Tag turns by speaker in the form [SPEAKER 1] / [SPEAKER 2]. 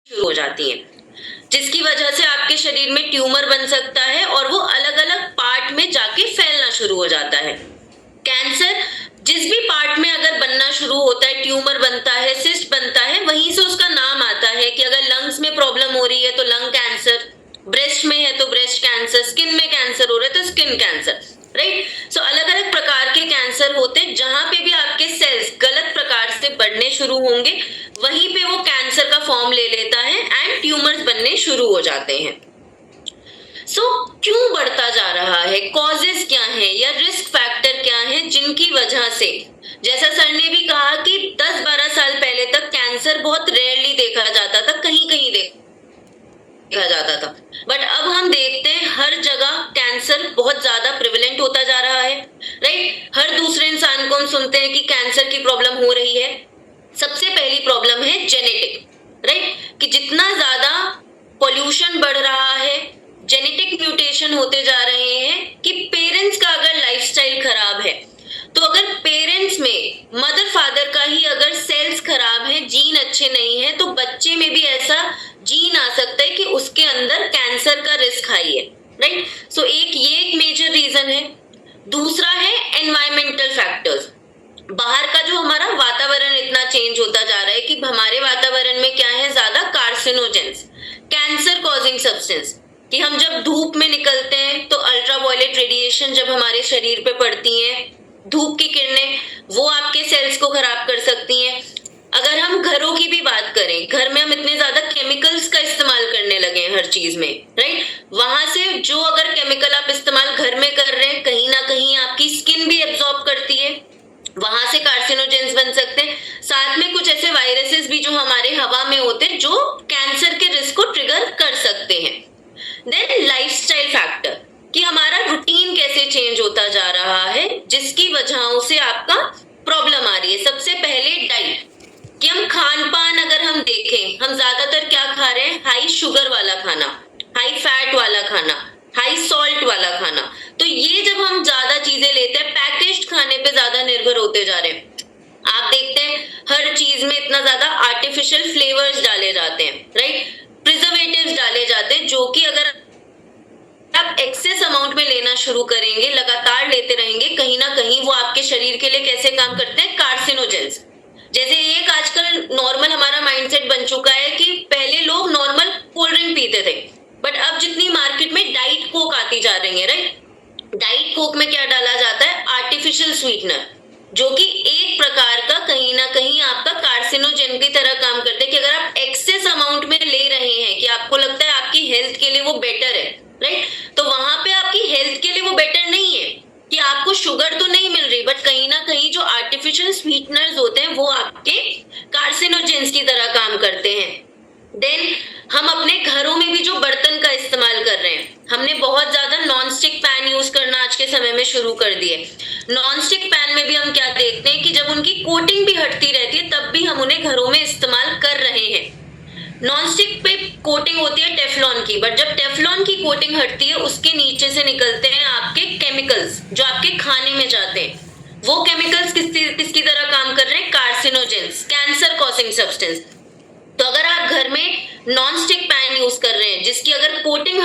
[SPEAKER 1] शुरू हो जाती हैं, जिसकी वजह से आपके शरीर में ट्यूमर बन सकता है और वो अलग अलग पार्ट में जाके फैलना शुरू हो जाता है। कैंसर जिस भी पार्ट में अगर बनना शुरू होता है, ट्यूमर बनता है, सिस्ट बनता है, वहीं से उसका नाम आता है कि अगर लंग्स में प्रॉब्लम हो रही है तो लंग कैंसर, ब्रेस्ट में है तो ब्रेस्ट कैंसर, स्किन में कैंसर हो रहा है तो स्किन कैंसर, राइट। सो अलग अलग प्रकार के कैंसर होते हैं, जहां पे भी आपके सेल्स गलत प्रकार से बढ़ने शुरू होंगे वहीं पे वो कैंसर का फॉर्म ले लेता है एंड ट्यूमर्स बनने शुरू हो जाते हैं। क्यों बढ़ता जा रहा है, कॉजेस क्या है या रिस्क फैक्टर क्या है जिनकी वजह से, जैसा सर ने भी कहा कि 10-12 साल पहले तक कैंसर बहुत रेयरली देखा जाता था, कहीं कहीं देखा जाता था, बट अब हम देखते हैं हर जगह कैंसर बहुत ज्यादा प्रिवेलेंट होता जा रहा है, राइट। हर दूसरे इंसान को हम सुनते हैं कि कैंसर की प्रॉब्लम हो रही है। सबसे पहली प्रॉब्लम है जेनेटिक, राइट, कि जितना ज्यादा पॉल्यूशन बढ़ रहा है, जेनेटिक म्यूटेशन होते जा रहे हैं कि पेरेंट्स का अगर लाइफस्टाइल खराब है तो अगर पेरेंट्स में मदर फादर का ही अगर सेल्स खराब है, जीन अच्छे नहीं है, तो बच्चे में भी ऐसा जीन आ सकता है कि उसके अंदर कैंसर का रिस्क हाई है, राइट। सो एक मेजर रीजन है। दूसरा है एनवायरमेंटल फैक्टर्स। बाहर का जो हमारा वातावरण इतना चेंज होता जा रहा है कि हमारे वातावरण में क्या है, ज्यादा कार्सिनोजेंस, कैंसर कॉजिंग सब्सटेंस, कि हम जब धूप में निकलते हैं तो अल्ट्रावायलेट रेडिएशन जब हमारे शरीर पे पड़ती है, धूप की किरणें, वो आपके सेल्स को खराब कर सकती हैं। अगर हम घरों की भी बात करें, घर में हम इतने ज्यादा केमिकल्स का इस्तेमाल करने लगे हैं हर चीज में, राइट। वहां से जो अगर केमिकल आप इस्तेमाल घर में कर रहे हैं, कहीं ना कहीं आपकी स्किन भी एब्जॉर्ब करती है, वहां से कार्सिनोजेंस बन सकते हैं। साथ में कुछ ऐसे वायरसेस भी जो हमारे हवा में होते हैं जो कैंसर के रिस्क को ट्रिगर कर सकते हैं। देन लाइफस्टाइल फैक्टर, कि हमारा रूटीन कैसे चेंज होता जा रहा है जिसकी वजहों से आपका प्रॉब्लम आ रही है। सबसे पहले डाइट, कि हम खान पान अगर हम देखें, हम ज्यादातर क्या खा रहे हैं, हाई शुगर वाला खाना, हाई फैट वाला खाना, हाई सॉल्ट वाला खाना। तो ये जब हम ज्यादा चीजें लेते हैं, पैकेज्ड खाने पे ज्यादा निर्भर होते जा रहे हैं। आप देखते हैं हर चीज में इतना ज्यादा आर्टिफिशियल फ्लेवर्स डाले जाते हैं, राइट, प्रिजर्वेटिव्स डाले जाते हैं, जो कि अगर आप एक्सेस अमाउंट में लेना शुरू करेंगे, लगातार लेते रहेंगे, कहीं ना कहीं वो आपके शरीर के लिए कैसे काम करते हैं, कार्सिनोजेंस। जैसे एक आजकल नॉर्मल हमारा माइंडसेट बन चुका है कि पहले लोग नॉर्मल कोल्ड ड्रिंक पीते थे, बट अब जितनी मार्केट में डाइट कोक आती जा रही है, राइट, डाइट कोक में क्या डाला जाता है, आर्टिफिशियल स्वीटनर, जो कि एक प्रकार का कहीं ना कहीं आपका कार्सिनोजेन की तरह काम करते हैं। कि अगर आप एक्सेस अमाउंट में ले रहे हैं कि आपको लगता है आपकी हेल्थ के लिए वो बेटर है, राइट, तो वहां पे आपकी हेल्थ के लिए वो बेटर नहीं है, कि आपको शुगर तो नहीं मिल रही, बट कहीं ना कहीं जो आर्टिफिशियल स्वीटनर्स होते हैं वो आपके कार्सिनोजेंस की तरह काम करते हैं। देन हम अपने घरों में भी जो बर्तन का इस्तेमाल कर रहे हैं, हमने बहुत ज्यादा नॉन स्टिक पैन यूज करना आज के समय में शुरू कर दिए। नॉन स्टिक पैन में भी हम क्या देखते हैं कि जब उनकी कोटिंग भी हटती रहती है तब भी हम उन्हें घरों में इस्तेमाल कर रहे हैं। नॉन स्टिक पे कोटिंग होती है टेफलॉन की, बट जब टेफलॉन की कोटिंग हटती है उसके नीचे से निकलते हैं आपके केमिकल्स जो आपके खाने में जाते हैं। वो केमिकल्स किसकी तरह काम कर रहे हैं, कार्सिनोजेंस, कैंसर कॉजिंग सब्सटेंस। तो अगर आप घर में नॉन स्टिक पैन यूज कर रहे हैं जिसकी अगर कोटिंग